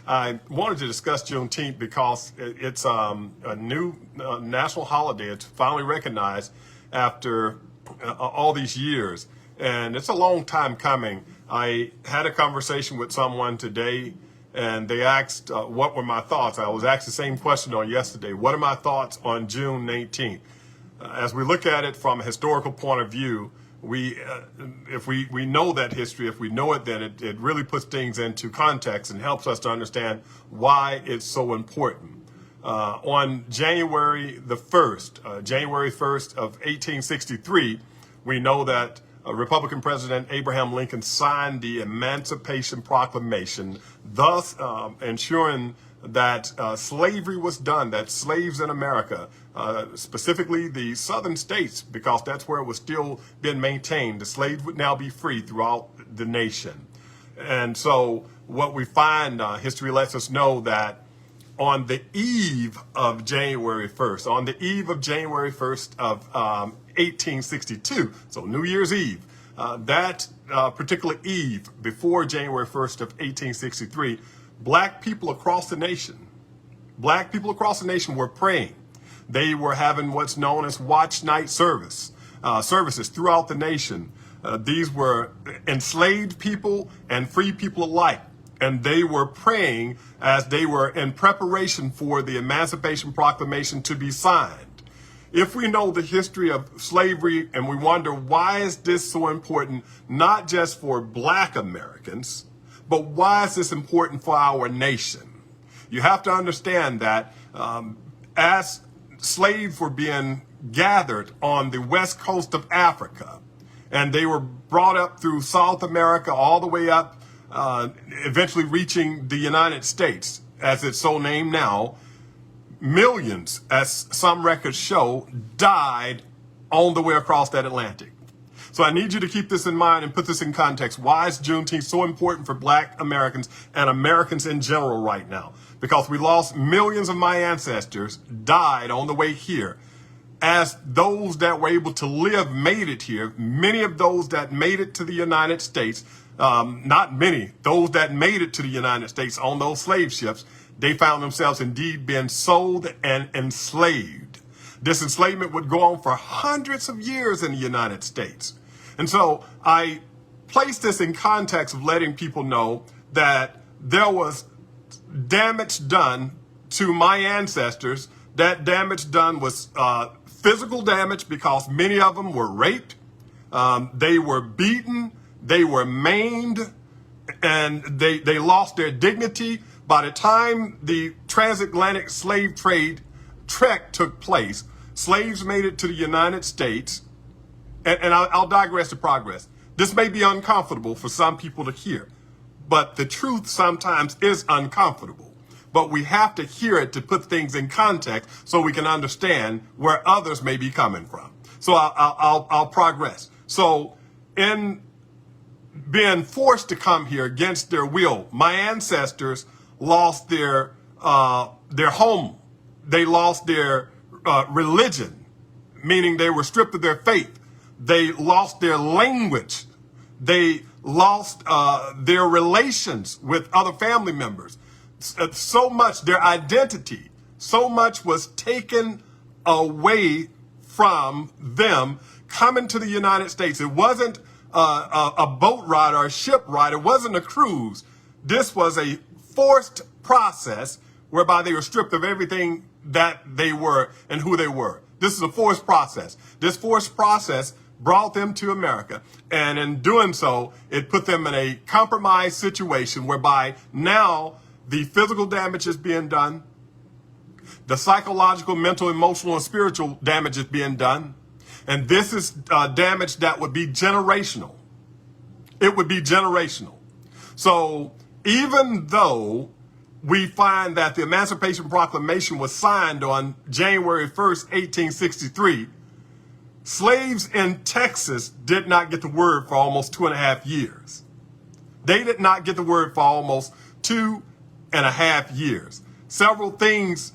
I wanted to discuss Juneteenth because it's a new national holiday. It's finally recognized after all these years, and it's a long time coming. I had a conversation with someone today, and they asked what were my thoughts. I was asked the same question on yesterday. What are my thoughts on June 19th? As we look at it from a historical point of view, if we know that history, if we know it, then it really puts things into context and helps us to understand why it's so important. On January the 1st, January 1st of 1863, we know that Republican President Abraham Lincoln signed the Emancipation Proclamation, thus ensuring that slavery was done, that slaves in America, specifically the southern states, because that's where it was still being maintained, the slaves would now be free throughout the nation. And so what we find, history lets us know that on the eve of January 1st, on the eve of January 1st of 1862, so New Year's Eve, that particular eve before January 1st of 1863, black people across the nation were praying. They were having what's known as watch night services throughout the nation. These were enslaved people and free people alike. And they were praying as they were in preparation for the Emancipation Proclamation to be signed. If we know the history of slavery and we wonder why is this so important, not just for black Americans, but why is this important for our nation? You have to understand that as slaves were being gathered on the west coast of Africa, and they were brought up through South America all the way up, eventually reaching the United States, as it's so named now, millions, as some records show, died on the way across that Atlantic. So I need you to keep this in mind and put this in context. Why is Juneteenth so important for black Americans and Americans in general right now? Because we lost millions of my ancestors, died on the way here. As those that were able to live made it here, many of those that made it to the United States, not many, those that made it to the United States on those slave ships, they found themselves indeed being sold and enslaved. This enslavement would go on for hundreds of years in the United States. And so I place this in context of letting people know that there was damage done to my ancestors. That damage done was physical damage because many of them were raped, they were beaten, they were maimed, and they lost their dignity. By the time the transatlantic slave trade trek took place, slaves made it to the United States, and I'll digress to progress. This may be uncomfortable for some people to hear, but the truth sometimes is uncomfortable. But we have to hear it to put things in context so we can understand where others may be coming from. So I'll progress. So in being forced to come here against their will, my ancestors lost their home. They lost their religion, meaning they were stripped of their faith. They lost their language. They lost their relations with other family members. So much, their identity, so much was taken away from them coming to the United States. It wasn't a boat ride or a ship ride. It wasn't a cruise. This was a forced process whereby they were stripped of everything that they were and who they were. This is a forced process. This forced process brought them to America. And in doing so, it put them in a compromised situation whereby now the physical damage is being done. The psychological, mental, emotional, and spiritual damage is being done. And this is damage that would be generational. It would be generational. So even though we find that the Emancipation Proclamation was signed on January 1st, 1863, slaves in Texas did not get the word for almost 2.5 years. They did not get the word for almost 2.5 years. Several things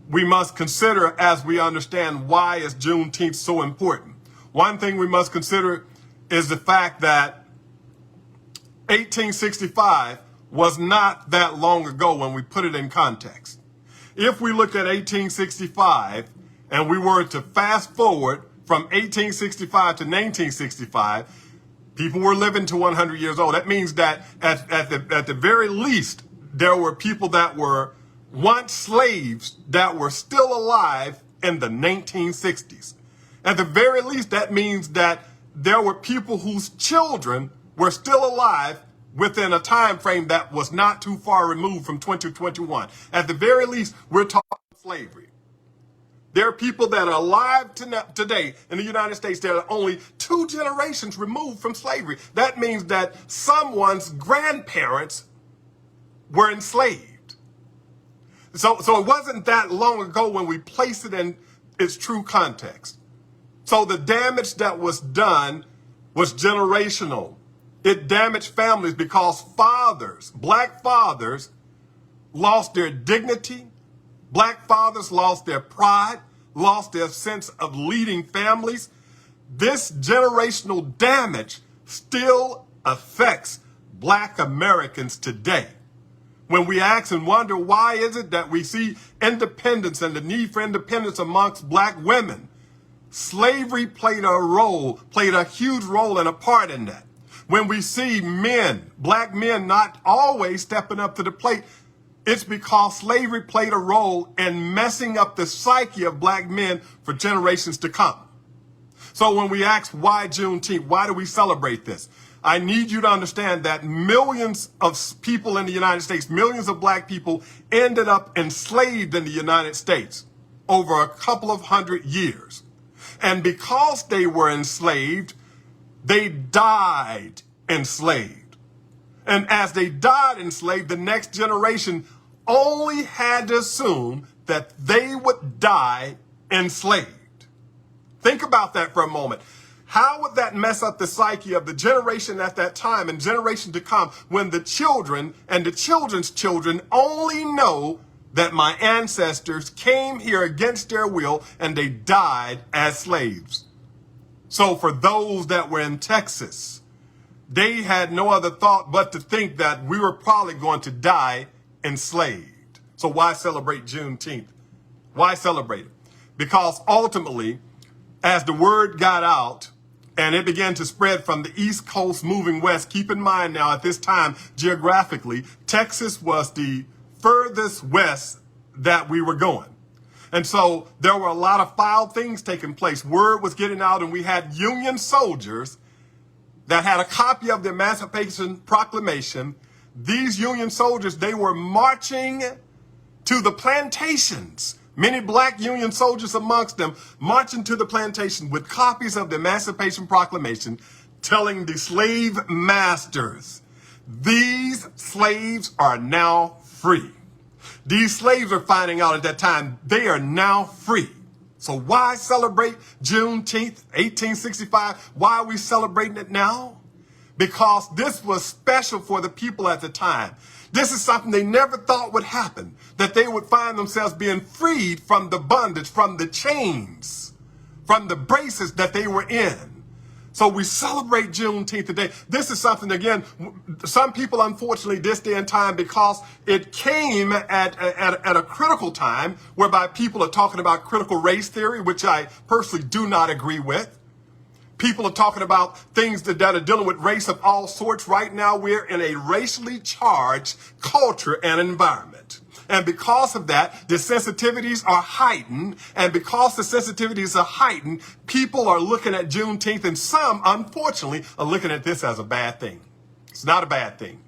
we must consider as we understand why is Juneteenth so important. One thing we must consider is the fact that 1865 was not that long ago when we put it in context. If we look at 1865 and we were to fast forward from 1865 to 1965, people were living to 100 years old. That means that at the very least, there were people that were once slaves that were still alive in the 1960s. At the very least, that means that there were people whose children were still alive within a time frame that was not too far removed from 2021. At the very least, we're talking slavery. There are people that are alive today in the United States that are only 2 generations removed from slavery. That means that someone's grandparents were enslaved. So it wasn't that long ago when we placed it in its true context. So the damage that was done was generational. It damaged families because fathers, black fathers, lost their dignity. Black fathers lost their pride, lost their sense of leading families. This generational damage still affects black Americans today. When we ask and wonder why is it that we see independence and the need for independence amongst black women, slavery played a huge role and a part in that. When we see men, black men, not always stepping up to the plate, it's because slavery played a role in messing up the psyche of black men for generations to come. So when we ask why Juneteenth, why do we celebrate this? I need you to understand that millions of people in the United States, millions of black people ended up enslaved in the United States over a couple of 100 years. And because they were enslaved, they died enslaved. And as they died enslaved, the next generation only had to assume that they would die enslaved. Think about that for a moment. How would that mess up the psyche of the generation at that time and generation to come when the children and the children's children only know that my ancestors came here against their will and they died as slaves? So for those that were in Texas, they had no other thought but to think that we were probably going to die enslaved. So why celebrate Juneteenth? Why celebrate it? Because ultimately, as the word got out and it began to spread from the East Coast moving west, keep in mind now at this time, geographically, Texas was the furthest west that we were going. And so there were a lot of foul things taking place. Word was getting out and we had Union soldiers that had a copy of the Emancipation Proclamation. These Union soldiers, they were marching to the plantations. Many black Union soldiers amongst them marching to the plantation with copies of the Emancipation Proclamation, telling the slave masters, these slaves are now free. These slaves are finding out at that time they are now free. So why celebrate Juneteenth, 1865? Why are we celebrating it now? Because this was special for the people at the time. This is something they never thought would happen, that they would find themselves being freed from the bondage, from the chains, from the braces that they were in. So we celebrate Juneteenth today. This is something, again, some people, unfortunately, this day and time, because it came at a critical time whereby people are talking about critical race theory, which I personally do not agree with. People are talking about things that are dealing with race of all sorts. Right now, we're in a racially charged culture and environment. And because of that, the sensitivities are heightened. And because the sensitivities are heightened, people are looking at Juneteenth, and some, unfortunately, are looking at this as a bad thing. It's not a bad thing.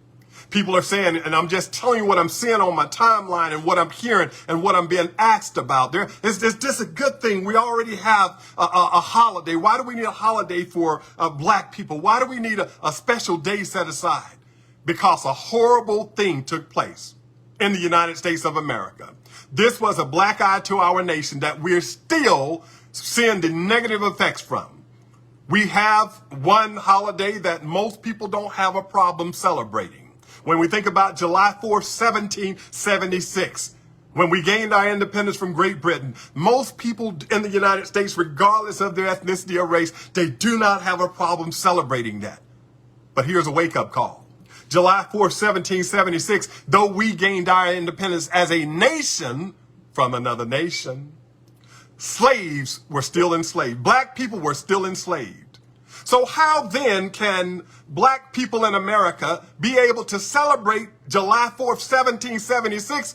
People are saying, and I'm just telling you what I'm seeing on my timeline and what I'm hearing and what I'm being asked about. It's just a good thing. We already have a holiday. Why do we need a holiday for black people? Why do we need a special day set aside? Because a horrible thing took place in the United States of America. This was a black eye to our nation that we're still seeing the negative effects from. We have one holiday that most people don't have a problem celebrating. When we think about July 4th, 1776, when we gained our independence from Great Britain, most people in the United States, regardless of their ethnicity or race, they do not have a problem celebrating that. But here's a wake-up call. July 4th, 1776, though we gained our independence as a nation from another nation, slaves were still enslaved. Black people were still enslaved. So how then can black people in America be able to celebrate July 4th, 1776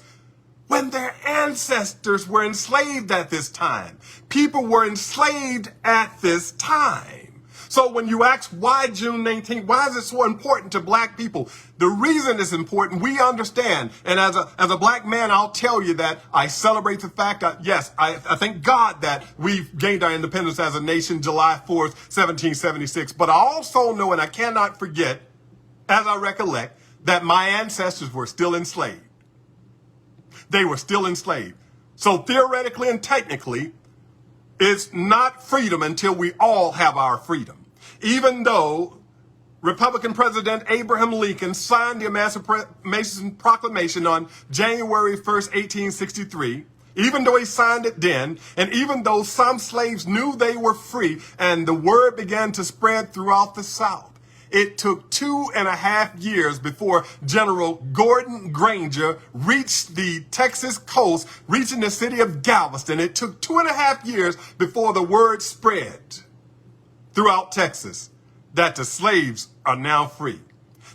when their ancestors were enslaved at this time? People were enslaved at this time. So when you ask why June 19th, why is it so important to black people? The reason it's important, we understand. And as a black man, I'll tell you that I celebrate the fact that, yes, I thank God that we've gained our independence as a nation July 4th, 1776. But I also know, and I cannot forget, as I recollect, that my ancestors were still enslaved. They were still enslaved. So theoretically and technically, it's not freedom until we all have our freedom. Even though Republican President Abraham Lincoln signed the Emancipation Proclamation on January 1st, 1863, even though he signed it then, and even though some slaves knew they were free and the word began to spread throughout the South, it took 2.5 years before General Gordon Granger reached the Texas coast, reaching the city of Galveston. It took 2.5 years before the word spread throughout Texas that the slaves are now free.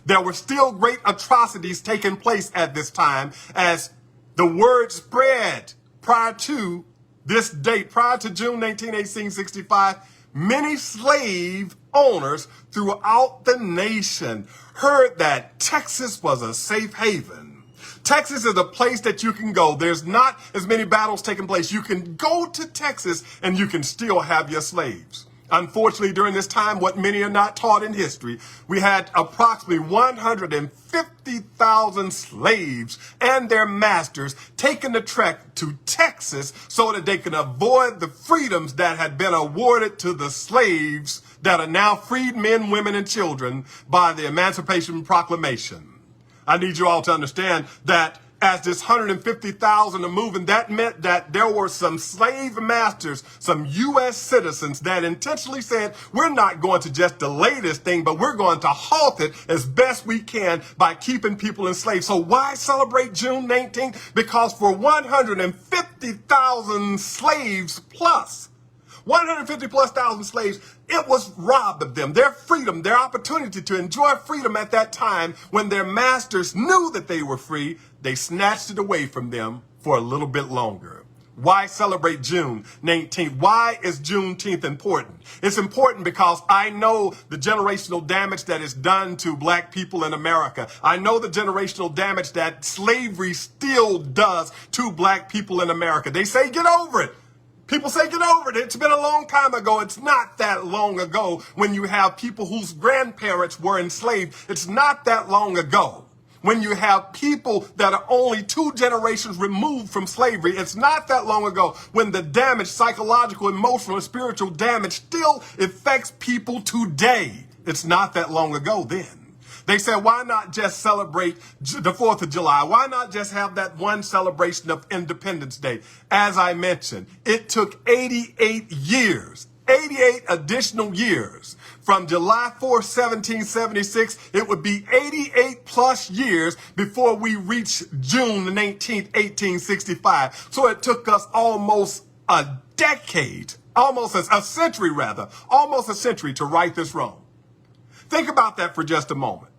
There were still great atrocities taking place at this time as the word spread prior to this date, prior to June 19, 1865. Many slave owners throughout the nation heard that Texas was a safe haven. Texas is a place that you can go. There's not as many battles taking place. You can go to Texas and you can still have your slaves. Unfortunately, during this time, what many are not taught in history, we had approximately 150,000 slaves and their masters taking the trek to Texas so that they can avoid the freedoms that had been awarded to the slaves that are now freed men, women, and children by the Emancipation Proclamation. I need you all to understand that as this 150,000 are moving, that meant that there were some slave masters, some U.S. citizens that intentionally said, we're not going to just delay this thing, but we're going to halt it as best we can by keeping people enslaved. So why celebrate June 19th? Because for 150,000 slaves plus, 150 plus thousand slaves, it was robbed of them, their freedom, their opportunity to enjoy freedom at that time when their masters knew that they were free. They snatched it away from them for a little bit longer. Why celebrate June 19th? Why is Juneteenth important? It's important because I know the generational damage that is done to black people in America. I know the generational damage that slavery still does to black people in America. They say, get over it. People say, get over it. It's been a long time ago. It's not that long ago when you have people whose grandparents were enslaved. It's not that long ago when you have people that are only 2 generations removed from slavery. It's not that long ago when the damage, psychological, emotional, and spiritual damage still affects people today. It's not that long ago then. They said, why not just celebrate the 4th of July? Why not just have that one celebration of Independence Day? As I mentioned, it took 88 years, 88 additional years. From July 4th, 1776, it would be 88 plus years before we reach June 19th, 1865. So it took us almost a decade, almost a century rather, almost a century to right this wrong. Think about that for just a moment.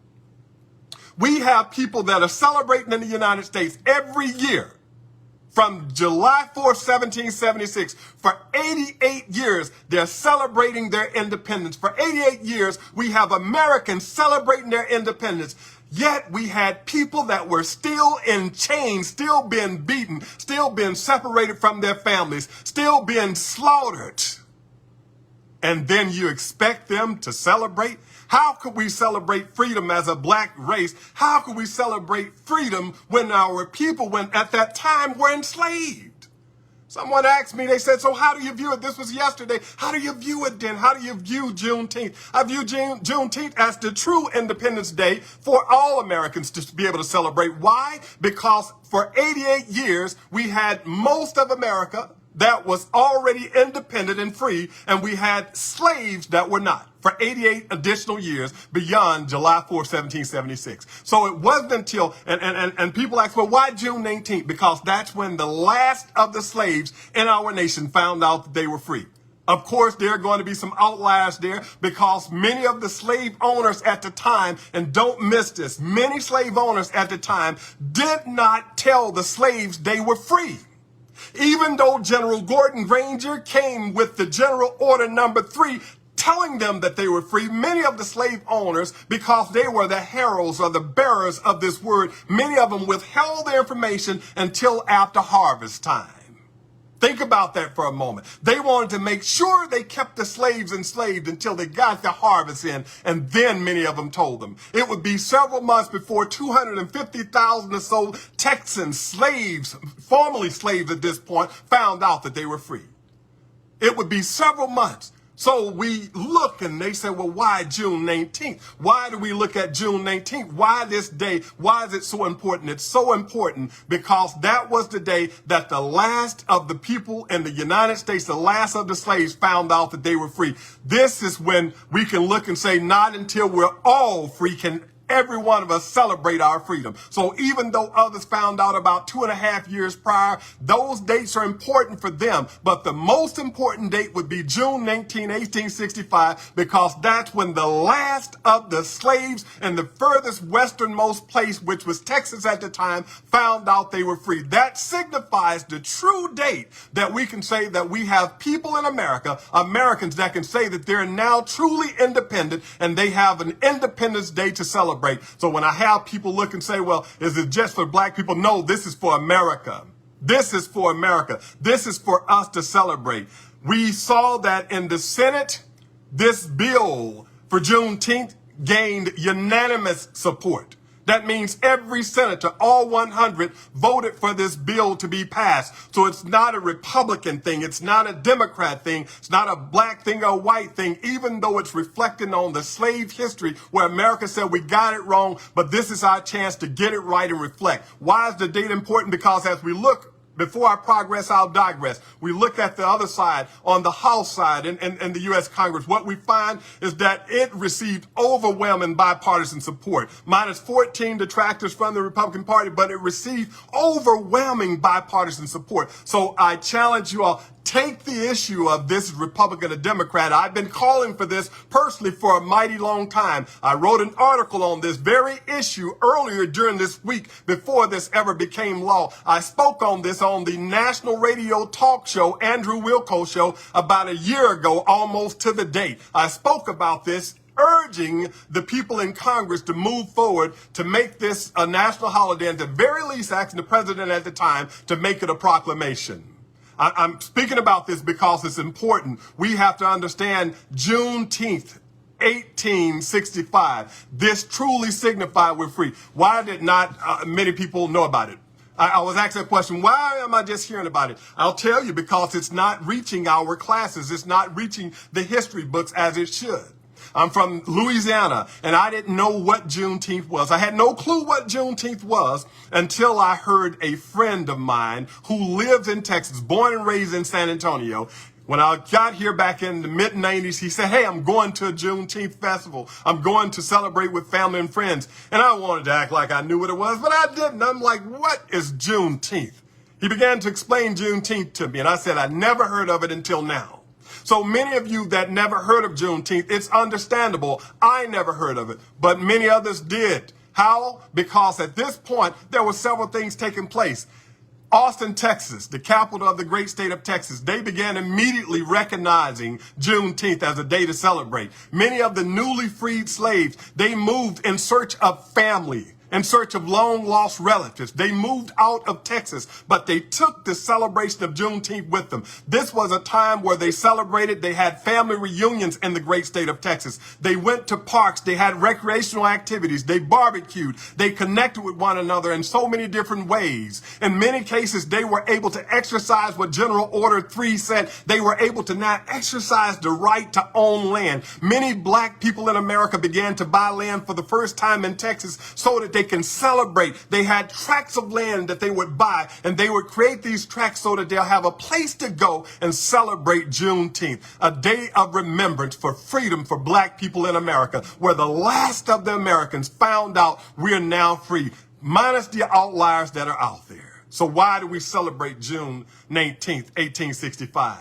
We have people that are celebrating in the United States every year from July 4th, 1776. For 88 years, they're celebrating their independence. For 88 years, we have Americans celebrating their independence. Yet we had people that were still in chains, still being beaten, still being separated from their families, still being slaughtered. And then you expect them to celebrate? How could we celebrate freedom as a black race? How could we celebrate freedom when our people, at that time, were enslaved? Someone asked me, they said, so how do you view it? This was yesterday. How do you view it then? How do you view Juneteenth? I view Juneteenth as the true Independence Day for all Americans to be able to celebrate. Why? Because for 88 years, we had most of America that was already independent and free, and we had slaves that were not. for 88 additional years beyond July 4th, 1776. So it wasn't until, and people ask, well, why June 19th? Because that's when the last of the slaves in our nation found out that they were free. Of course, there are going to be some outliers there because many of the slave owners at the time, and don't miss this, many slave owners at the time did not tell the slaves they were free. Even though General Gordon Granger came with the General Order number 3, telling them that they were free, many of the slave owners, because they were the heralds or the bearers of this word, many of them withheld their information until after harvest time. Think about that for a moment. They wanted to make sure they kept the slaves enslaved until they got the harvest in, and then many of them told them. It would be several months before 250,000 or so Texans, slaves, formerly slaves at this point, found out that they were free. It would be several months. So we look and they say, well, why June 19th? Why do we look at June 19th? Why this day? Why is it so important? It's so important because that was the day that the last of the people in the United States, the last of the slaves, found out that they were free. This is when we can look and say, not until we're all free can every one of us celebrate our freedom. So even though others found out about 2.5 years prior, those dates are important for them. But the most important date would be June 19, 1865, because that's when the last of the slaves in the furthest westernmost place, which was Texas at the time, found out they were free. That signifies the true date that we can say that we have people in America, Americans, that can say that they're now truly independent and they have an Independence Day to celebrate. So when I have people look and say, well, is it just for black people? No, this is for America. This is for America. This is for us to celebrate. We saw that in the Senate, this bill for Juneteenth gained unanimous support. That means every senator, all 100, voted for this bill to be passed. So it's not a Republican thing. It's not a Democrat thing. It's not a black thing or a white thing, even though it's reflecting on the slave history where America said we got it wrong, but this is our chance to get it right and reflect. Why is the date important? Because as we look, before I progress, I'll digress. We look at the other side, on the House side in the U.S. Congress. What we find is that it received overwhelming bipartisan support. Minus 14 detractors from the Republican Party, but it received overwhelming bipartisan support. So I challenge you all, take the issue of this Republican or Democrat. I've been calling for this personally for a mighty long time. I wrote an article on this very issue earlier during this week before this ever became law. I spoke on this on the national radio talk show, Andrew Wilco Show, about a year ago, almost to the date. I spoke about this, urging the people in Congress to move forward to make this a national holiday, and at the very least asking the president at the time to make it a proclamation. I'm speaking about this because it's important. We have to understand Juneteenth, 1865. This truly signified we're free. Why did not many people know about it? I was asked that question, why am I just hearing about it? I'll tell you, because it's not reaching our classes. It's not reaching the history books as it should. I'm from Louisiana, and I didn't know what Juneteenth was. I had no clue what Juneteenth was until I heard a friend of mine who lives in Texas, born and raised in San Antonio. When I got here back in the mid-90s, he said, hey, I'm going to a Juneteenth festival. I'm going to celebrate with family and friends. And I wanted to act like I knew what it was, but I didn't. I'm like, what is Juneteenth? He began to explain Juneteenth to me, and I said, I never heard of it until now. So many of you that never heard of Juneteenth, it's understandable. I never heard of it, but many others did. How? Because at this point, there were several things taking place. Austin, Texas, the capital of the great state of Texas, they began immediately recognizing Juneteenth as a day to celebrate. Many of the newly freed slaves, they moved in search of family, in search of long-lost relatives. They moved out of Texas, but they took the celebration of Juneteenth with them. This was a time where they celebrated. They had family reunions in the great state of Texas. They went to parks. They had recreational activities. They barbecued. They connected with one another in so many different ways. In many cases, they were able to exercise what General Order 3 said. They were able to now exercise the right to own land. Many black people in America began to buy land for the first time in Texas so that they can celebrate. They had tracts of land that they would buy, and they would create these tracts so that they'll have a place to go and celebrate Juneteenth, a day of remembrance for freedom for black people in America, where the last of the Americans found out we're now free, minus the outliers that are out there. So why do we celebrate June 19th, 1865?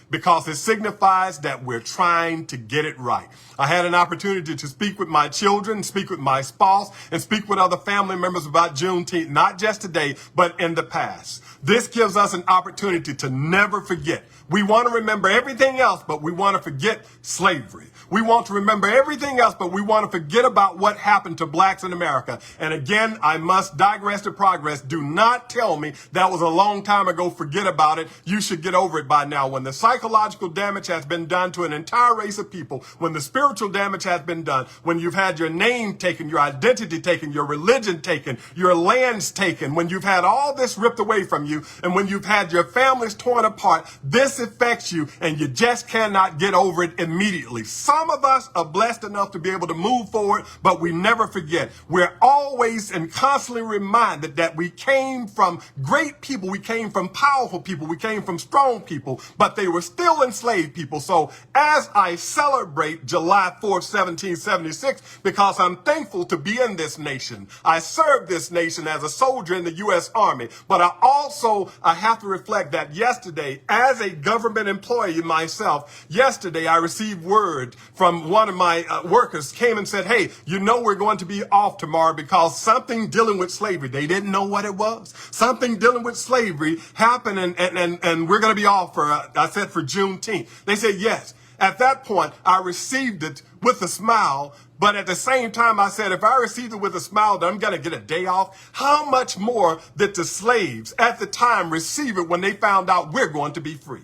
Because it signifies that we're trying to get it right. I had an opportunity to speak with my children, speak with my spouse, and speak with other family members about Juneteenth, not just today, but in the past. This gives us an opportunity to never forget. We want to remember everything else, but we want to forget slavery. We want to remember everything else, but we want to forget about what happened to blacks in America. And again, I must digress to progress. Do not tell me that was a long time ago. Forget about it. You should get over it by now. When the psychological damage has been done to an entire race of people, when the spiritual damage has been done, when you've had your name taken, your identity taken, your religion taken, your lands taken, when you've had all this ripped away from you, and when you've had your families torn apart, this affects you, and you just cannot get over it immediately. Some of us are blessed enough to be able to move forward, but we never forget. We're always and constantly reminded that we came from great people, we came from powerful people, we came from strong people, but they were still enslaved people. So as I celebrate July 4th, 1776, because I'm thankful to be in this nation, I served this nation as a soldier in the U.S. Army, but I have to reflect that yesterday, as a government employee myself, yesterday I received word from one of my workers, came and said, hey, you know we're going to be off tomorrow because something dealing with slavery, they didn't know what it was. Something dealing with slavery happened and we're going to be off for, I said, for Juneteenth. They said yes. At that point, I received it with a smile, but at the same time, I said, if I received it with a smile, that I'm going to get a day off, how much more did the slaves at the time receive it when they found out we're going to be free?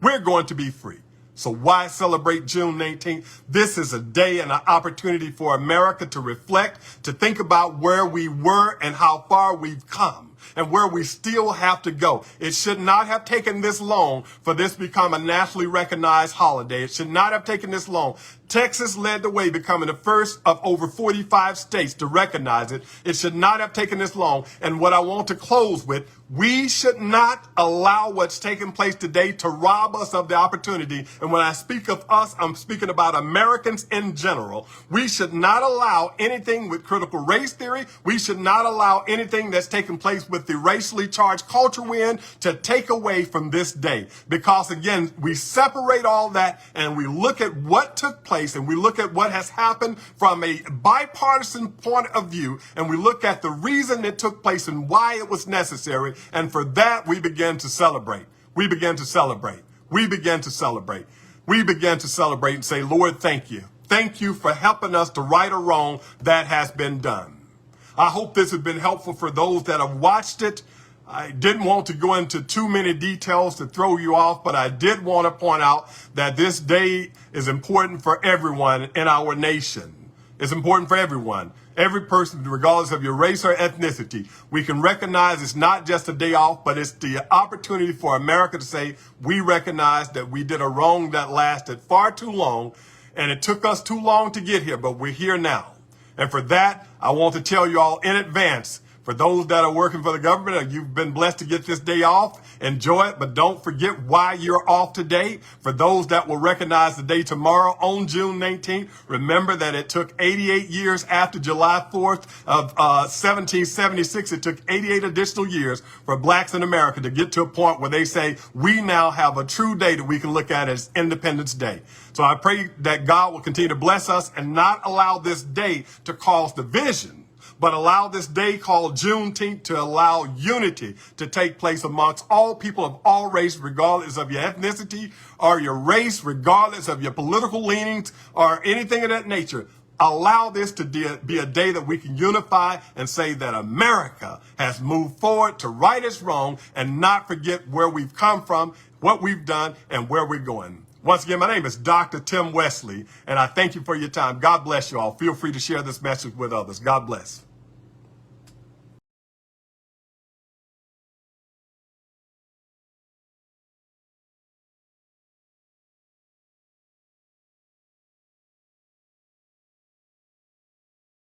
We're going to be free. So why celebrate June 19th? This is a day and an opportunity for America to reflect, to think about where we were and how far we've come, and where we still have to go. It should not have taken this long for this to become a nationally recognized holiday. It should not have taken this long. Texas led the way, becoming the first of over 45 states to recognize it. It should not have taken this long. And what I want to close with, we should not allow what's taking place today to rob us of the opportunity. And when I speak of us, I'm speaking about Americans in general. We should not allow anything with critical race theory. We should not allow anything that's taking place with the racially charged culture we're in to take away from this day. Because again, we separate all that and we look at what took place, and we look at what has happened from a bipartisan point of view, and we look at the reason it took place and why it was necessary. And for that, we begin to celebrate. We begin to celebrate. We begin to celebrate. We begin to celebrate and say, Lord, thank you. Thank you for helping us to right a wrong that has been done. I hope this has been helpful for those that have watched it. I didn't want to go into too many details to throw you off, but I did want to point out that this day is important for everyone in our nation. It's important for everyone, every person, regardless of your race or ethnicity. We can recognize it's not just a day off, but it's the opportunity for America to say, we recognize that we did a wrong that lasted far too long, and it took us too long to get here, but we're here now. And for that, I want to tell you all in advance, for those that are working for the government, or you've been blessed to get this day off, enjoy it, but don't forget why you're off today. For those that will recognize the day tomorrow on June 19th, remember that it took 88 years after July 4th of 1776. It took 88 additional years for blacks in America to get to a point where they say, we now have a true day that we can look at as Independence Day. So I pray that God will continue to bless us and not allow this day to cause division, but allow this day called Juneteenth to allow unity to take place amongst all people of all race, regardless of your ethnicity or your race, regardless of your political leanings or anything of that nature. Allow this to be a day that we can unify and say that America has moved forward to right its wrong and not forget where we've come from, what we've done, and where we're going. Once again, my name is Dr. Tim Westley, and I thank you for your time. God bless you all. Feel free to share this message with others. God bless.